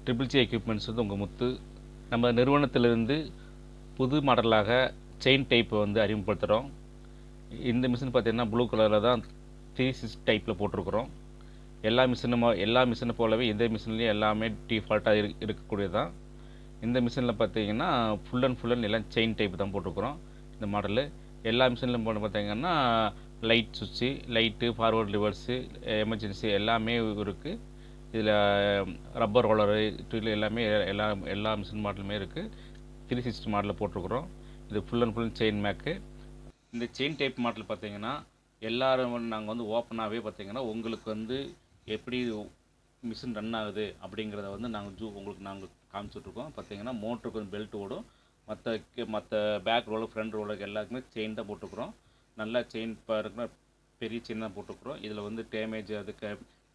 Triple C equipments வந்து உங்கள் முத்து. நம்ம நிறுவனத்திலிருந்து புது மாடலாக செயின் டைப்பை வந்து அறிமுகப்படுத்துகிறோம். இந்த மிஷின் பார்த்திங்கன்னா ப்ளூ கலரில் தான் 3/6 டைப்பில் போட்டிருக்கிறோம். எல்லா மிஷினை போலவே இந்த மிஷின்லேயும் எல்லாமே டிஃபால்ட்டாக இருக்கக்கூடியது தான். இந்த மிஷினில் பார்த்தீங்கன்னா ஃபுல் அண்ட் எல்லாம் செயின் டைப் தான் போட்டிருக்கிறோம். இந்த மாடலு எல்லா மிஷின்லையும் போட்டு பார்த்தீங்கன்னா லைட் சுவிட்சு, லைட்டு, ஃபார்வர்டு, ரிவர்ஸு, எமர்ஜென்சி எல்லாமே இருக்குது. இதில் ரப்பர் ரோலரு டூல் எல்லாமே எல்லா மிஷின் மாடலுமே இருக்குது. 360 மாடலில் போட்டிருக்கிறோம். இது ஃபுல் அண்ட் செயின் மேக்கு. இந்த செயின் டைப் மாடல் பார்த்தீங்கன்னா எல்லோரும் நாங்கள் வந்து ஓப்பனாகவே பார்த்தீங்கன்னா உங்களுக்கு வந்து எப்படி மிஷின் ரன் ஆகுது அப்படிங்கிறத வந்து உங்களுக்கு நாங்கள் காமிச்சிட்ருக்கோம். பார்த்தீங்கன்னா மோட்டருக்கு வந்து பெல்ட் ஓடும். மற்ற பேக் ரோலர், ஃப்ரண்ட் ரோலருக்கு எல்லாருக்குமே செயின் தான் போட்டுக்கிறோம். நல்லா செயின் பாருங்க, பெரிய செயின் தான் போட்டுக்கிறோம். இதில் வந்து டேமேஜ், அதுக்கு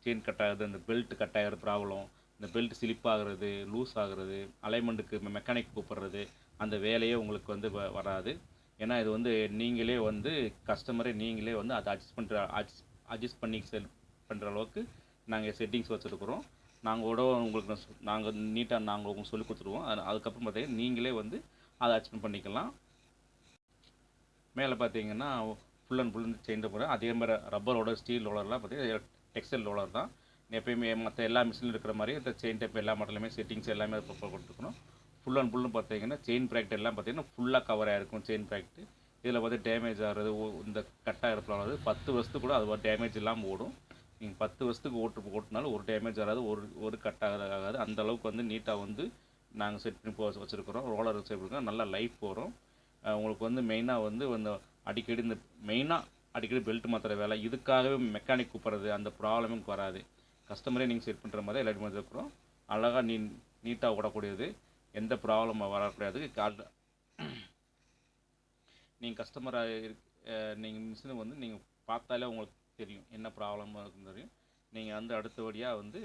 செயின் கட் ஆகுது, அந்த பெல்ட் கட் ஆகிற ப்ராப்ளம், இந்த பெல்ட் ஸ்லிப் ஆகுறது, லூஸ் ஆகுறது, அலைன்மெண்ட்டுக்கு மெக்கானிக் கூப்பிட்றது, அந்த வேலையே உங்களுக்கு வந்து வராது. ஏன்னா இது வந்து நீங்களே வந்து நீங்களே வந்து அதை அட்ஜஸ்ட் பண்ணி பண்ணுற அளவுக்கு நாங்கள் செட்டிங்ஸ் வச்சுருக்குறோம். நாங்கள் நீட்டாக உங்களுக்கு சொல்லி கொடுத்துருவோம். அதுக்கப்புறம் பார்த்தீங்கன்னா நீங்களே வந்து அதை அட்ஜஸ்ட் பண்ணிக்கலாம். மேலே பார்த்தீங்கன்னா ஃபுல் செயின் போகிறேன். அதே மாதிரி ரப்பர் ரோலர், ஸ்டீல் ரோலர்லாம் பார்த்தீங்கன்னா டெக்ஸ்டைல் ரோலர் தான். எப்பயுமே மற்ற எல்லா மிஷினில் இருக்கிற மாதிரி இந்த செயின் டைப் எல்லா மாடலுமே செட்டிங்ஸ் எல்லாமே கொடுத்துருக்கணும். ஃபுல் பார்த்தீங்கன்னா செயின் ப்ராக்கெட் எல்லாம் பார்த்தீங்கன்னா ஃபுல்லாக கவர் ஆகிருக்கும். செயின் ப்ராக்கெட்டு இதில் பார்த்து டேமேஜ் ஆகிறது, இந்த கட் ஆகிறது 10 வருஷத்துக்கு கூட அது டேமேஜ் இல்லாமல் ஓடும். நீங்கள் 10 வருஷத்துக்கு ஓட்டுனாலும் ஒரு டேமேஜ் ஆகாது, ஒரு கட் ஆகாது. அந்தளவுக்கு வந்து நீட்டாக வந்து நாங்கள் செட் பண்ணி வச்சுருக்கிறோம். ரோலர் வச்சுருக்கோம், நல்லா லைஃப் வரும். உங்களுக்கு வந்து மெயினாக வந்து அடிக்கடி பெல்ட் மாற்றுற வேலை, இதுக்காகவே மெக்கானிக் கூப்பிட்றது, அந்த ப்ராப்ளமும் வராது. கஸ்டமரே நீங்கள் செட் பண்ணுற மாதிரி எல்லாருமே வச்சுருக்குறோம். அழகாக நீட்டாக ஓடக்கூடியது, எந்த ப்ராப்ளம் வரக்கூடாது. நீங்கள் கஸ்டமராக நீங்கள் மிஷினை வந்து நீங்கள் பார்த்தாலே உங்களுக்கு தெரியும் என்ன ப்ராப்ளமாக இருக்குன்னு தெரியும். நீங்கள் வந்து அடுத்தபடியாக வந்து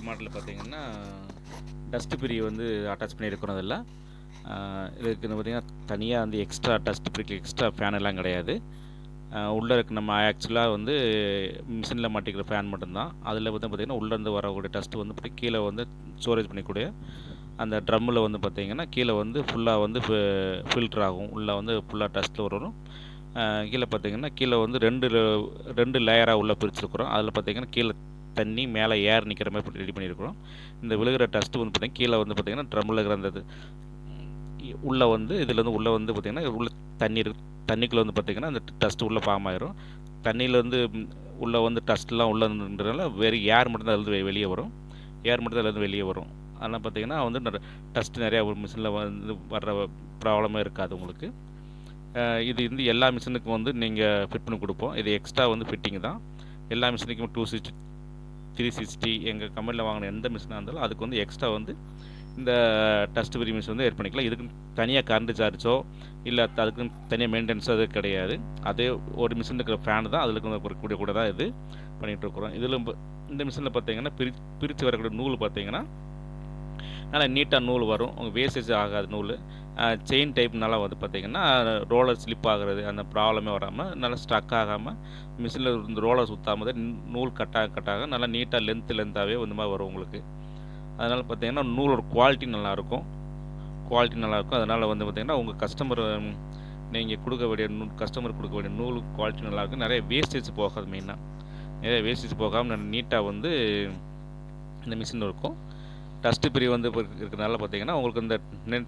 மாடலில் பார்த்தீங்கன்னா டஸ்ட் பிரி வந்து அட்டாச் பண்ணியிருக்கிறோம். அதில் இதுக்கு பார்த்திங்கன்னா தனியாக வந்து எக்ஸ்ட்ரா டஸ்ட் பிரிக்கு எக்ஸ்ட்ரா ஃபேன் எல்லாம் கிடையாது. உள்ளே இருக்க நம்ம ஆக்சுவலாக வந்து மிஷினில் மாட்டிக்கிற ஃபேன் மட்டும்தான். அதில் வந்து பார்த்திங்கன்னா உள்ளேருந்து வரக்கூடிய டஸ்ட்டு வந்து கீழே வந்து ஸ்டோரேஜ் பண்ணிக்கூடிய அந்த ட்ரம்மில் வந்து பார்த்திங்கன்னா கீழே வந்து ஃபுல்லாக வந்து ஃபில்டர் ஆகும். உள்ளே வந்து ஃபுல்லாக டஸ்ட்டில் வரும். கீழே பார்த்திங்கன்னா கீழே வந்து ரெண்டு லேயராக உள்ளே பிரிச்சுருக்குறோம். அதில் பார்த்திங்கன்னா கீழே தண்ணி, மேலே ஏர் நிற்கிற மாதிரி ரெடி பண்ணியிருக்கிறோம். இந்த விழுகிற டஸ்ட்டு வந்து பார்த்திங்கன்னா கீழே வந்து பார்த்திங்கன்னா ட்ரம்மில் இருக்கிற அந்த உள்ளே வந்து இதில் உள்ளே வந்து பார்த்திங்கன்னா உள்ள தண்ணிக்குள்ளே வந்து பார்த்திங்கன்னா அந்த டஸ்ட்டு உள்ளே ஃபார்ம் ஆயிரும். தண்ணியிலேருந்து உள்ளே வந்து டஸ்ட்லாம் உள்ளன்றதுனால வெறும் ஏர் மட்டும்தான் அதில் வெளியே வரும். வெளியே வரும். அதெல்லாம் பார்த்திங்கன்னா வந்து டஸ்ட்டு நிறையா மிஷினில் வந்து வர்ற ப்ராப்ளமே இருக்காது உங்களுக்கு. இது வந்து எல்லா மிஷினுக்கும் வந்து நீங்கள் ஃபிட் பண்ணி கொடுப்போம். இது எக்ஸ்ட்ரா வந்து ஃபிட்டிங் தான். எல்லா மிஷினுக்கும் 260, 360 எங்கள் கம்பெனியில் வாங்கின எந்த மிஷினாக இருந்தாலும் அதுக்கு வந்து எக்ஸ்ட்ரா வந்து இந்த டஸ்ட் ஃப்ரீ மிஷின் வந்து ஏட் பண்ணிக்கலாம். இதுக்கு தனியாக கரண்ட் சார்ஜோ இல்லை அதுக்கு தனியாக மெயின்டெனன்ஸோ அது கிடையாது. அதே ஒரு மிஷின் இருக்கிற ஃபேன் தான் அதில் கூட தான் இது பண்ணிகிட்ருக்குறோம். இதில் இந்த மிஷினில் பார்த்தீங்கன்னா பிரித்து வரக்கூடிய நூல் பார்த்தீங்கன்னா நல்லா நீட்டாக நூல் வரும். உங்கள் வேஸ்டேஜ் ஆகாது நூல். செயின் டைப்னால வந்து பார்த்திங்கன்னா ரோலர் ஸ்லிப் ஆகிறது அந்த ப்ராப்ளமே வராமல் நல்லா ஸ்ட்ரக் ஆகாமல் மிஷினில் இந்த ரோலர் சுற்றாமல் நூல் கட்டாக நல்லா நீட்டாக லென்த்தாகவே இந்த மாதிரி வரும் உங்களுக்கு. அதனால் பார்த்திங்கன்னா நூலோட குவாலிட்டி நல்லாயிருக்கும். அதனால் வந்து பார்த்திங்கன்னா உங்கள் நீங்கள் கொடுக்க வேண்டிய நூல் குவாலிட்டி நல்லாயிருக்கும். நிறைய வேஸ்டேஜ் போகாது. மெயினாக நிறைய வேஸ்டேஜ் போகாமல் நீட்டாக வந்து இந்த மிஷின் இருக்கும். டஸ்ட்டு பிரி வந்து இருக்கிறனால பார்த்திங்கன்னா உங்களுக்கு இந்த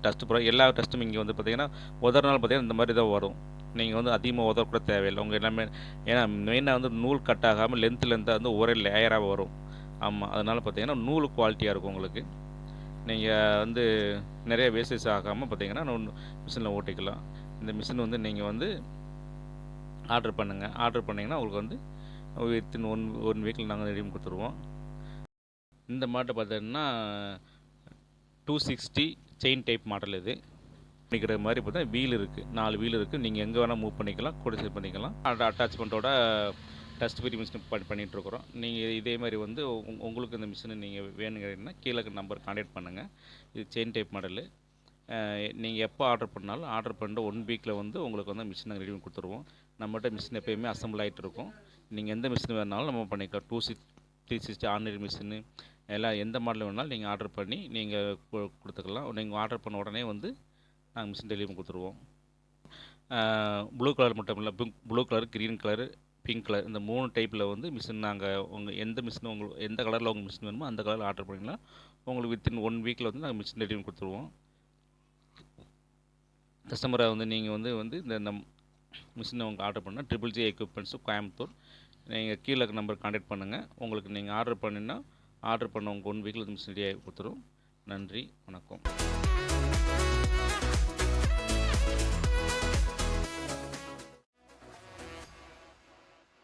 டஸ்ட்டு எல்லா டஸ்ட்டும் இங்கே வந்து பார்த்திங்கன்னா உதறனால பார்த்திங்கன்னா இந்த மாதிரி தான் வரும். நீங்கள் வந்து அதிகமாக உதறக்கூட தேவையில்லை. உங்கள் எல்லாமே ஏன்னா மெயினாக வந்து நூல் கட் ஆகாமல் லென்த்தாக வந்து ஒரே லேயராக வரும். ஆமாம், அதனால் பார்த்திங்கன்னா நூல் குவாலிட்டியாக இருக்கும் உங்களுக்கு. நீங்கள் வந்து நிறைய வேஸ்டேஜ் ஆகாமல் பார்த்திங்கன்னா மிஷினில் ஓட்டிக்கலாம். இந்த மிஷின் வந்து நீங்கள் வந்து ஆர்டர் பண்ணிங்கன்னா உங்களுக்கு வந்து வித்தின் ஒன் வீக்கில் நாங்கள் ரெடி பண்ணி கொடுத்துருவோம். இந்த மாட்டை பார்த்தீங்கன்னா 260 செயின் டைப் மாடல். இது பண்ணிக்கிற மாதிரி பார்த்தா வீல் இருக்குது, 4 வீல் இருக்குது. நீங்கள் எங்கே வேணால் மூவ் பண்ணிக்கலாம், கூட சேவ் பண்ணிக்கலாம். அட்டாச்மெண்ட்டோட டஸ்ட் ஃப்ரீ மிஷின் பண்ணிகிட்ருக்குறோம். நீங்கள் இதே மாதிரி வந்து உங்களுக்கு இந்த மிஷினை நீங்கள் வேணுங்கன்னா கீழே இருக்க நம்பர் கான்டாக்ட் பண்ணுங்கள். இது செயின் டைப் மாடலு. நீங்கள் எப்போ ஆர்டர் பண்ணாலும் ஆர்டர் பண்ணிட்டு 1 வீக்கில் வந்து உங்களுக்கு வந்து மிஷின் நாங்கள் ரெடி பண்ணி கொடுத்துருவோம். நம்மகிட்ட மிஷின் எப்போயுமே அசம்பிள் ஆகிட்டு இருக்கும். நீங்கள் எந்த மிஷின் வேணாலும் நம்ம பண்ணிக்கலாம். 360 ஆர்டினரி மிஷினு எல்லாம் எந்த மாடல் வேணாலும் நீங்கள் ஆர்டர் பண்ணி நீங்கள் கொடுத்துக்கலாம். நீங்கள் ஆர்டர் பண்ண உடனே வந்து நாங்கள் மிஷின் டெலிவரி பண்ணி கொடுத்துருவோம். ப்ளூ கலர் மட்டும் இல்லை, blue colour, green colour, pink colour இந்த 3 டைப்பில் வந்து மிஷின் நாங்கள் எந்த மிஷின் உங்களுக்கு எந்த கலரில் உங்கள் மிஷின் வேணுமோ அந்த கலரில் ஆர்டர் பண்ணிங்கன்னா உங்களுக்கு வித்தின் 1 வீக்கில் வந்து நாங்கள் மிஷின் ரெடி பண்ணி கொடுத்துருவோம். கஸ்டமரை வந்து நீங்கள் வந்து இந்த மிஷினை உங்களுக்கு ஆர்டர் பண்ணால் ட்ரிபிள் ஜே எக்யூப்மெண்ட்ஸு கோயம்புத்தூர். நீங்கள் கீழே இருக்க நம்பர் கான்டாக்ட் பண்ணுங்கள். உங்களுக்கு நீங்கள் ஆர்டர் பண்ணினா ஆர்டர் பண்ண உங்கள் 1 வீக்கில் மிஷின் ரெடி ஆகி கொடுத்துரும். நன்றி, வணக்கம்.